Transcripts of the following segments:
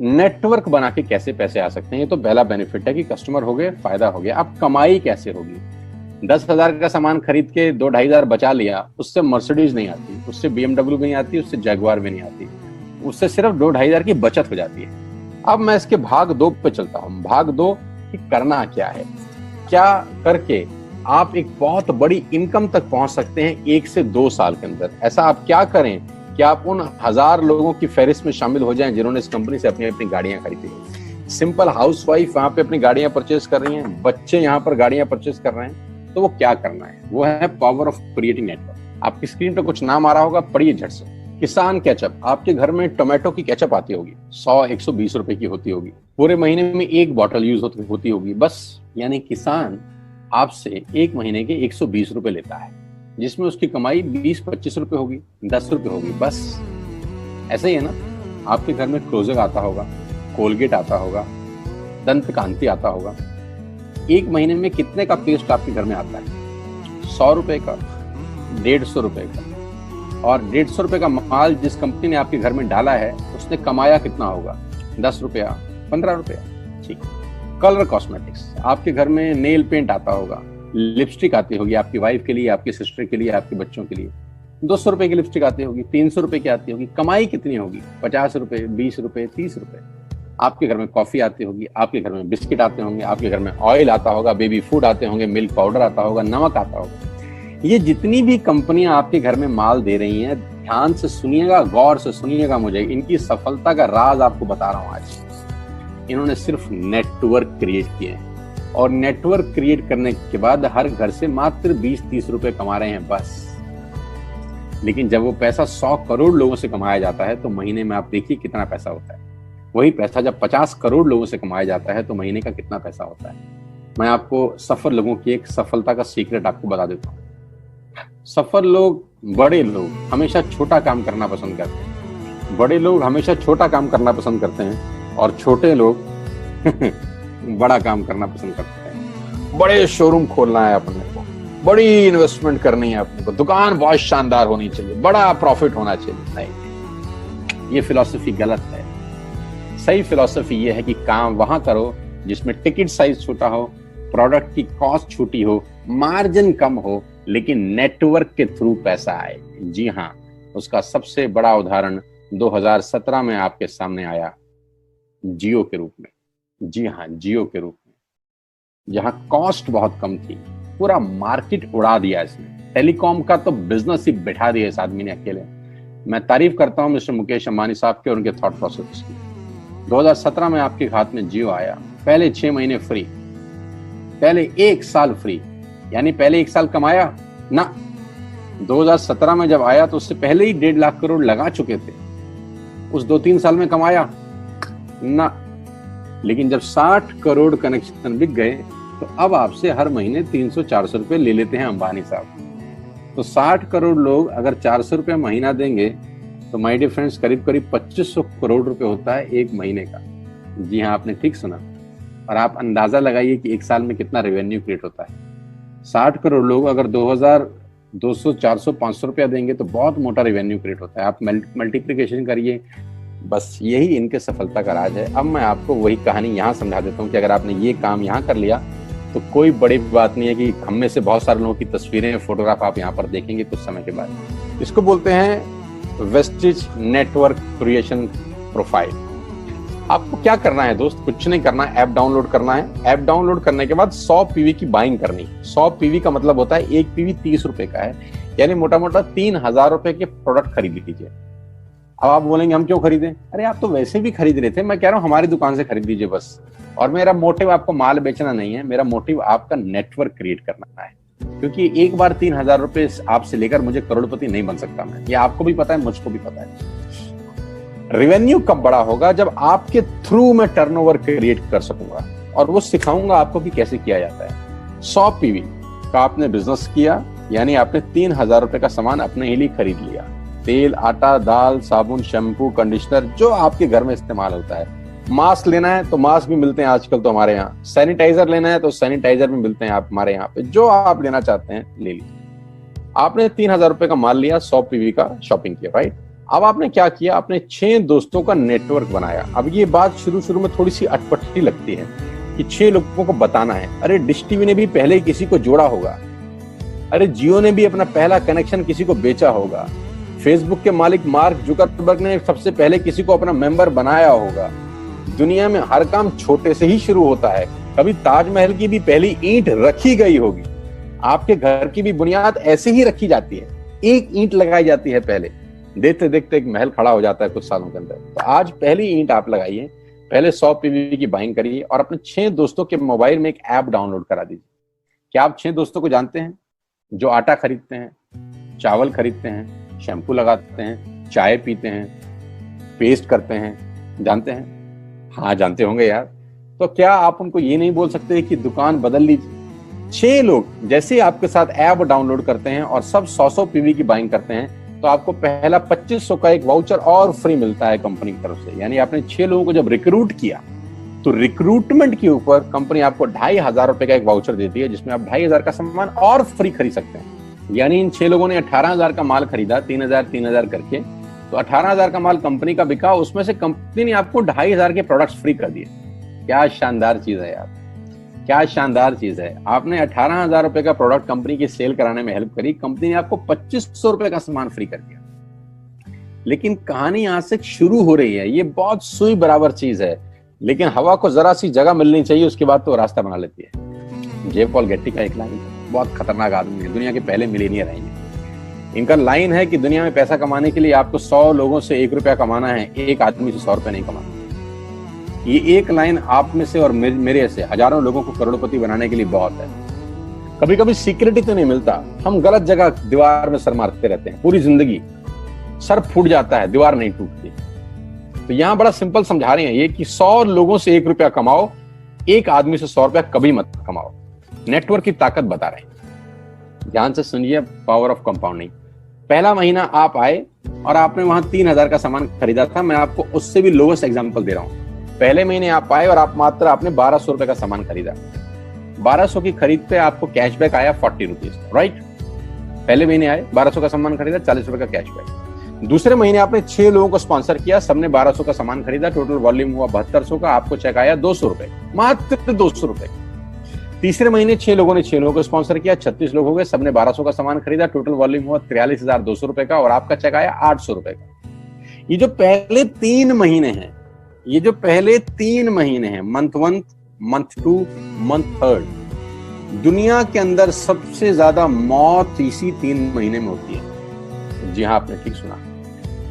Network बना के कैसे पैसे आ सकते हैं, ये तो पहला बेनिफिट है कि कस्टमर हो गए, फायदा हो गया। अब कमाई कैसे होगी? 10,000 का सामान खरीद के 2-2.5 हजार बचा लिया, उससे मर्सिडीज नहीं आती, उससे BMW भी नहीं आती, उससे जैगवार भी नहीं आती, उससे सिर्फ 2-2.5 हजार की बचत हो जाती है। अब मैं इसके भाग 2 पे चलता हूँ। भाग 2 कि करना क्या है, क्या करके आप एक बहुत बड़ी इनकम तक पहुंच सकते हैं 1 से 2 साल के अंदर। ऐसा आप क्या करें कि आप उन 1000 लोगों की फहरिस्त में शामिल हो जाएं जिन्होंने इस कंपनी से अपनी अपनी गाड़ियां खरीदी हैं। सिंपल हाउसवाइफ वहां पे अपनी गाड़ियां परचेज कर रही हैं, बच्चे यहाँ पर गाड़ियां परचेज कर रहे हैं, तो वो क्या करना है? वो है पावर ऑफ क्रिएटिंग नेटवर्क। आपकी स्क्रीन पे कुछ नाम आ रहा होगा, पढ़िए झट से। किसान केचप, आपके घर में टोमेटो की केचप आती होगी, 100-120 रुपए की होती होगी, पूरे महीने में 1 बॉटल यूज होती होगी बस। यानी किसान आपसे 1 महीने के 120 रुपए लेता है, जिसमें उसकी कमाई 20-25 रुपए होगी, 10 रुपए होगी बस। ऐसा ही है ना? आपके घर में क्लोजर आता होगा, कोलगेट आता होगा, दंत कांति आता होगा। 1 महीने में कितने का पेस्ट आपके घर में आता है? 100 रुपए का, 150 रुपए का। और 150 रुपए का माल जिस कंपनी ने आपके घर में डाला है, उसने कमाया कितना होगा? 10 रुपया, 15 रुपया। ठीक। कलर कॉस्मेटिक्स, आपके घर में नेल पेंट आता होगा, लिपस्टिक आती होगी आपकी वाइफ के लिए, आपकी सिस्टर के लिए, आपके बच्चों के लिए। 200 रुपए की लिपस्टिक आती होगी, 300 रुपए की आती होगी। कमाई कितनी होगी? 50 रुपए, 20 रुपए, 30 रुपए। आपके घर में कॉफी आती होगी, आपके घर में बिस्किट आते होंगे, आपके घर में ऑयल आता होगा, बेबी फूड आते होंगे, मिल्क पाउडर आता होगा, नमक आता होगा। ये जितनी भी कंपनियां आपके घर में माल दे रही हैं, ध्यान से सुनिएगा, गौर से सुनिएगा, मुझे इनकी सफलता का राज आपको बता रहा हूं आज। इन्होंने सिर्फ नेटवर्क क्रिएट किए हैं, और नेटवर्क क्रिएट करने के बाद हर घर से मात्र 20-30 रुपए कमा रहे हैं बस। लेकिन जब वो पैसा 100 करोड़ लोगों से कमाया जाता है तो महीने में आप देखिए कितना पैसा होता है। वही पैसा जब 50 करोड़ लोगों से कमाया जाता है तो महीने का कितना पैसा होता है। मैं आपको सफल लोगों की एक सफलता का सीक्रेट आपको बता देता हूँ। सफल लोग, बड़े लोग हमेशा छोटा काम करना पसंद करते हैं। बड़े लोग हमेशा छोटा काम करना पसंद करते हैं, और छोटे लोग बड़ा काम करना पसंद करते हैं। बड़े शोरूम खोलना है अपने को, बड़ी इन्वेस्टमेंट करनी है अपने को, दुकान बहुत शानदार होनी चाहिए, बड़ा प्रॉफिट होना चाहिए। नहीं, ये फिलॉसफी गलत है। सही फिलॉसफी ये है कि काम वहां करो जिसमें टिकट साइज छोटा हो, प्रोडक्ट की कॉस्ट छोटी हो, मार्जिन कम हो, लेकिन नेटवर्क के थ्रू पैसा आए। जी हाँ, उसका सबसे बड़ा उदाहरण 2017 में आपके सामने आया, जियो के रूप में। जी हाँ, जियो के रूप में, जहां कॉस्ट बहुत कम थी, पूरा मार्केट उड़ा दिया इसने। टेलीकॉम का तो बिजनेस ही बिठा दिया इस आदमी ने अकेले। मैं तारीफ करता हूं मिस्टर मुकेश अंबानी साहब के और उनके थॉट प्रोसेस की। 2017 में आपके हाथ में जियो आया, पहले 6 महीने फ्री, पहले 1 साल फ्री। यानी पहले 1 साल कमाया ना। 2017 में जब आया तो उससे पहले ही 1.5 लाख करोड़ लगा चुके थे। उस 2-3 साल में कमाया ना। लेकिन जब 60 करोड़ कनेक्शन बिक गए तो अब आपसे हर महीने 300-400 रुपए ले लेते हैं अंबानी साहब। तो 60 करोड़ लोग अगर 400 रुपया महीना देंगे तो माय डियर फ्रेंड्स, करीब करीब 2500 करोड़ रुपए होता है 1 महीने का। जी हाँ, आपने ठीक सुना। और आप अंदाजा लगाइए कि 1 साल में कितना रेवेन्यू क्रिएट होता है। 60 करोड़ लोग अगर 2000, 200, 400, 500 रुपया देंगे तो बहुत मोटा रेवेन्यू क्रिएट होता है। आप मल्टीप्लिकेशन करिए, बस यही इनके सफलता का राज है। अब मैं आपको वही कहानी यहाँ समझा देता हूँ कि अगर आपने ये काम यहाँ कर लिया तो कोई बड़ी बात नहीं है कि हम में से बहुत सारे लोगों की तस्वीरें, फोटोग्राफ आप यहाँ पर देखेंगे कुछ समय के बाद। इसको बोलते हैं वेस्टिज नेटवर्क क्रिएशन प्रोफाइल। आपको क्या करना है दोस्त? कुछ नहीं करना है, ऐप डाउनलोड करना है। ऐप डाउनलोड करने के बाद 100 पीवी की बाइंग करनी है। 100 पीवी का मतलब होता है 1 पीवी 30 रुपए का है, यानी मोटा मोटा 3000 रुपए के प्रोडक्ट खरीद लीजिए। अब आप बोलेंगे हम क्यों खरीदें? अरे आप तो वैसे भी खरीद रहे थे, मैं कह रहा हूँ हमारी दुकान से खरीद लीजिए बस। और मेरा मोटिव आपको माल बेचना नहीं है, मेरा मोटिव आपका नेटवर्क क्रिएट करना है। क्योंकि एक बार 3000 रुपए आपसे लेकर मुझे करोड़पति नहीं बन सकता मैं, ये आपको भी पता है, मुझको भी पता है। रेवेन्यू कब बड़ा होगा? जब आपके थ्रू मैं टर्नओवर क्रिएट कर सकूंगा, और वो सिखाऊंगा आपको कि कैसे किया जाता है। 100 पीवी का आपने बिजनेस किया, यानी आपने 3000 रुपए का सामान अपने ही लिए खरीद लिया। तेल, आटा, दाल, साबुन, शैम्पू, कंडीशनर, जो आपके घर में इस्तेमाल होता है। मास्क लेना है तो मास्क भी मिलते हैं आजकल तो हमारे यहाँ। सैनिटाइजर लेना है तो सैनिटाइजर भी मिलते हैं आप हमारे यहाँ पे। जो आप लेना चाहते हैं ले लीजिए। आपने 3000 रुपए का माल लिया, 100 पीवी का शॉपिंग किया, राइट? अब आपने क्या किया, आपने 6 दोस्तों का नेटवर्क बनाया। अब ये बात शुरू शुरू में थोड़ी सी अटपटी लगती है कि 6 लोगों को बताना है। अरे डिश टीवी ने भी पहले किसी को जोड़ा होगा, अरे जियो ने भी अपना पहला कनेक्शन किसी को बेचा होगा, फेसबुक के मालिक मार्क जुकरबर्ग ने सबसे पहले किसी को अपना मेंबर बनाया होगा। दुनिया में हर काम छोटे से ही शुरू होता है। कभी ताजमहल की भी पहली ईंट रखी गई होगी, आपके घर की भी बुनियाद ऐसे ही रखी जाती है, एक ईंट लगाई जाती है पहले, देखते देखते एक महल खड़ा हो जाता है कुछ सालों के अंदर। तो आज पहली ईंट आप लगाइए, पहले 100 पीवी की बाइंग करिए और अपने 6 दोस्तों के मोबाइल में एक ऐप डाउनलोड करा दीजिए। क्या आप 6 दोस्तों को जानते हैं जो आटा खरीदते हैं, चावल खरीदते हैं, शैम्पू लगाते हैं, चाय पीते हैं, पेस्ट करते हैं? जानते हैं? हाँ जानते होंगे यार। तो क्या आप उनको ये नहीं बोल सकते कि दुकान बदल लीजिए? 6 लोग जैसे आपके साथ ऐप डाउनलोड करते हैं और सब 100 पीवी की बाइंग करते हैं तो आपको पहला 2500 का एक वाउचर और फ्री मिलता है कंपनी की तरफ से। यानी आपने 6 लोगों को जब रिक्रूट किया तो रिक्रूटमेंट के ऊपर कंपनी आपको 2500 रुपए का एक वाउचर देती है जिसमें आप 2500 का सामान और फ्री खरीद सकते हैं। यानी इन 6 लोगों ने 18,000 का माल खरीदा, 3,000 करके, तो 18,000 का माल कंपनी का बिका, उसमें से कंपनी ने आपको 2500 के प्रोडक्ट्स फ्री कर दिए। क्या शानदार चीज है यार, क्या शानदार चीज है। आपने 18,000 रुपए का प्रोडक्ट कंपनी की सेल कराने में हेल्प करी, कंपनी ने आपको 2500 रुपए का सामान फ्री कर दिया। लेकिन कहानी यहां से शुरू हो रही है। ये बहुत सुई बराबर चीज है, लेकिन हवा को जरा सी जगह मिलनी चाहिए, उसके बाद तो रास्ता बना लेती है। जे पॉल गेट्टी का एक लाइन, बहुत खतरनाक आदमी है, दुनिया के पहले मिलियनियर हैं। इनका लाइन है कि दुनिया में पैसा कमाने के लिए आपको 100 लोगों से 1 रुपया कमाना है, एक आदमी से 100 रुपया नहीं कमाना। ये एक लाइन आप में से और मेरे से हजारों लोगों को करोड़पति बनाने के लिए बहुत है। कभी कभी सिक्योरिटी तो नहीं मिलता, हम गलत जगह दीवार में सर मारते रहते हैं, पूरी जिंदगी सर फूट जाता है, दीवार नहीं टूटती। तो यहां बड़ा सिंपल समझा रहे हैं ये कि 100 लोगों से 1 रुपया कमाओ, एक आदमी से 100 रुपया कभी मत कमाओ। नेटवर्क की ताकत बता रहे हैं, ध्यान से सुनिए, पावर ऑफ कंपाउंडिंग। पहला महीना आप आए और आपने वहां 3,000 का सामान खरीदा था। मैं आपको उससे भी लोवेस्ट एग्जांपल दे रहा हूं। पहले महीने आप आए और आप मात्र आपने 1200 रुपए का सामान खरीदा। 1200 की खरीद पे आपको कैशबैक आया 40 रुपीज, राइट? पहले महीने आए, 1200 का सामान खरीदा, 40 रुपए का कैशबैक। दूसरे महीने आपने 6 लोगों को स्पॉन्सर किया, सबने 1200 का सामान खरीदा, टोटल वॉल्यूम हुआ 7200 का, आपको चेक आया 200 रुपए, मात्र 200 रुपए। तीसरे महीने 6 लोगों ने 6 लोगों को स्पॉन्सर किया, 36 लोग हो गए, सबने 1200 का सामान खरीदा, टोटल वॉल्यूम हुआ 43,200 रुपए का और आपका चेक आया 800 रुपए का। ये जो पहले 3 महीने हैं, ये जो पहले 3 महीने हैं, मंथ 1, मंथ 2, मंथ 3, दुनिया के अंदर सबसे ज्यादा मौत इसी 3 महीने में होती है। जी हाँ, आपने ठीक सुना,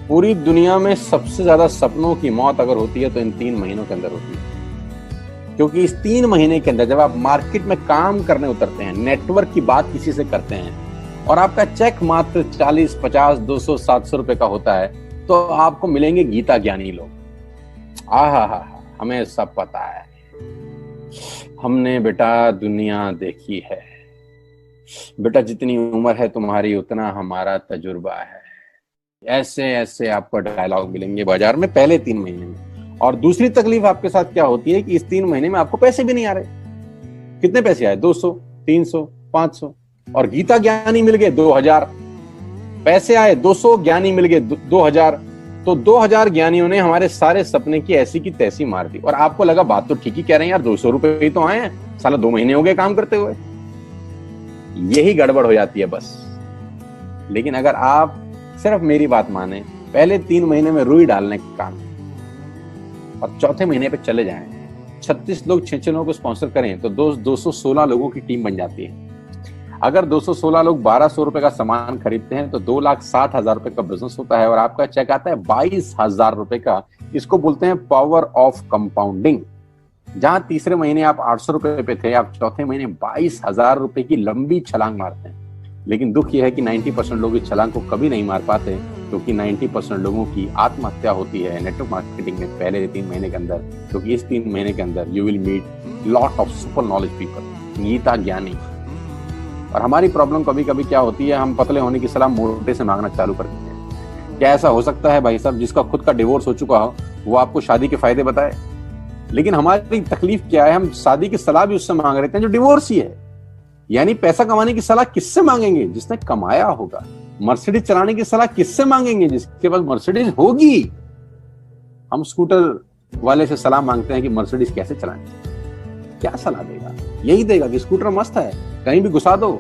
पूरी दुनिया में सबसे ज्यादा सपनों की मौत अगर होती है तो इन 3 महीनों के अंदर होती है। क्योंकि इस 3 महीने के अंदर जब आप मार्केट में काम करने उतरते हैं, नेटवर्क की बात किसी से करते हैं और आपका चेक मात्र 40, 50, 200, 700 रुपए का होता है, तो आपको मिलेंगे गीता ज्ञानी लोग। आहा, हमें सब पता है, हमने बेटा दुनिया देखी है, बेटा जितनी उम्र है तुम्हारी उतना हमारा तजुर्बा है। ऐसे ऐसे आपको डायलॉग मिलेंगे बाजार में पहले 3 महीने में। और दूसरी तकलीफ आपके साथ क्या होती है कि इस 3 महीने में आपको पैसे भी नहीं आ रहे। कितने पैसे आए? 200, 300, 500, और गीता ज्ञानी मिल गए 2000। पैसे आए 200, ज्ञानी मिल गए 2000। तो 2000 ज्ञानियों ने हमारे सारे सपने की ऐसी की तैसी मार दी। और आपको लगा बात तो ठीक ही कह रहे हैं यार, 200 रुपए ही तो आए हैं, साला 2 महीने हो गए काम करते हुए। यही गड़बड़ हो जाती है बस। लेकिन अगर आप सिर्फ मेरी बात माने, पहले 3 महीने में रुई डालने का काम और चौथे महीने पे चले जाएं, 36 लोग 6 लोगों को स्पॉन्सर करें तो 216 लोगों की टीम बन जाती है। अगर 216 लोग 1200 रुपए का सामान खरीदते हैं तो 2,60,000 रुपए का बिजनेस होता है और आपका चेक आता है 22,000 रुपए का। इसको बोलते हैं पावर ऑफ कंपाउंडिंग। जहां तीसरे महीने आप 800 रुपए पे थे, आप चौथे महीने 22,000 रुपए की लंबी छलांग मारते हैं। लेकिन दुख यह है कि 90% लोग इस छलांग को कभी नहीं मार पाते, क्योंकि 90% लोगों की आत्महत्या होती है नेटवर्क मार्केटिंग में पहले 3 महीने के अंदर। क्योंकि इस 3 महीने के अंदर you will meet lot of super knowledge people, Gita ज्ञानी। और हमारी प्रॉब्लम कभी कभी क्या होती है, हम पतले होने की सलाह मोटे से मांगना चालू कर देते हैं। क्या ऐसा हो सकता है भाई साहब, जिसका खुद का डिवोर्स हो चुका हो वो आपको शादी के फायदे बताए? लेकिन हमारी तकलीफ क्या है, हम शादी की सलाह भी उससे मांग रहे हैं जो डिवोर्स ही है। यानी पैसा कमाने की सलाह किससे मांगेंगे? जिसने कमाया होगा। मर्सिडीज चलाने की सलाह किससे मांगेंगे? जिसके पास मर्सिडीज होगी। हम स्कूटर वाले से सलाह मांगते हैं कि मर्सिडीज कैसे चलानी, क्या सलाह देगा? यही देगा कि स्कूटर मस्त है, कहीं भी घुसा दो,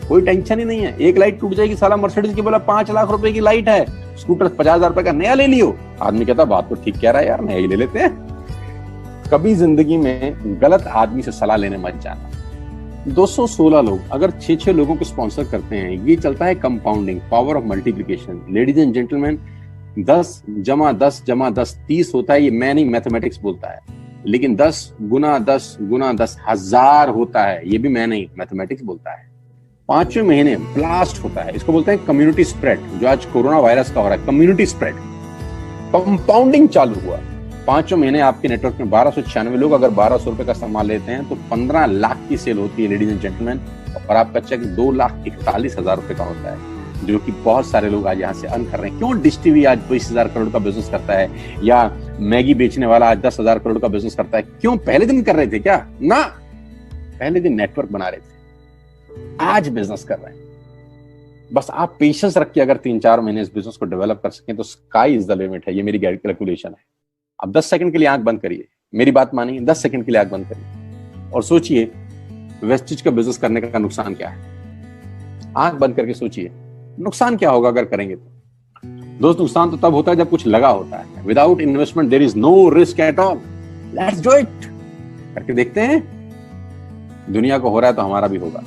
कोई टेंशन ही नहीं है। एक लाइट टूट जाएगी, साला मर्सिडीज की बोला 5 लाख रुपए की लाइट है, स्कूटर 50,000 रुपए का नया ले लियो। आदमी कहता बात तो ठीक कह रहा है यार, नया ही ले लेते हैं। कभी जिंदगी में गलत आदमी से सलाह लेने मत जाना। 216 लोग अगर 6-6 लोगों को स्पॉन्सर करते हैं, ये चलता है compounding, power of multiplication. Ladies and gentleman, 10 + 10 + 10 30 होता है। ये मैं नहीं, मैथमेटिक्स बोलता है। लेकिन 10 × 10 × 10 1000 होता है। ये भी मैं नहीं, मैथमेटिक्स बोलता है। 5वें महीने ब्लास्ट होता है, इसको बोलते हैं कम्युनिटी स्प्रेड। जो आज कोरोना वायरस का हो रहा है, कम्युनिटी स्प्रेड, कंपाउंडिंग चालू हुआ। 5वें महीने आपके नेटवर्क में 1296 लोग अगर 1200 रुपए का सामान लेते हैं तो 15 लाख की सेल होती है लेडीज एंड जेंटलमैन। और आपका चेक 2,41,000 रुपए का होता है, जो कि बहुत सारे लोग आज यहाँ से अर्न कर रहे हैं। क्यों डिश टीवी आज 20,000 करोड़ का बिजनेस करता है, या मैगी बेचने वाला आज 10,000 करोड़ का बिजनेस करता है? क्यों? पहले दिन कर रहे थे क्या? ना, पहले दिन नेटवर्क बना रहे थे, आज बिजनेस कर रहे हैं। बस आप पेशेंस रख के अगर 3-4 महीने इस बिजनेस को डेवलप कर सकें तो स्काई इज द लिमिट है। ये मेरी कैलकुलेशन है। अब 10 सेकंड के लिए आंख बंद करिए, मेरी बात मानिए, 10 सेकंड के लिए आंख बंद करिए और सोचिए वेस्टिज का बिजनेस करने का नुकसान क्या है। आंख बंद करके सोचिए नुकसान क्या होगा अगर करेंगे तो। दोस्त, नुकसान तो तब होता है जब कुछ लगा होता है। Without investment there is no risk at all. Let's do it. करके देखते हैं, दुनिया को हो रहा है तो हमारा भी होगा।